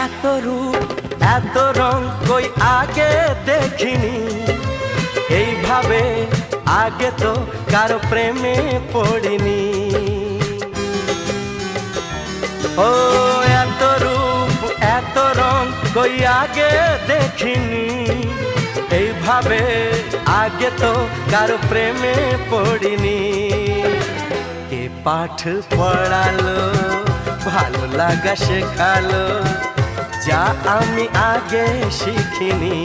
এত রূপ এত রং কই আগে দেখিনি, এইভাবে আগে তো কারো প্রেমে পড়িনি। ও এত রূপ এত রং কই আগে দেখিনি, এইভাবে আগে তো কারো প্রেমে পড়িনি। কে পাঠ পড়ালো, ভালো লাগা শেখালো, যা আমি আগে শিখিনি।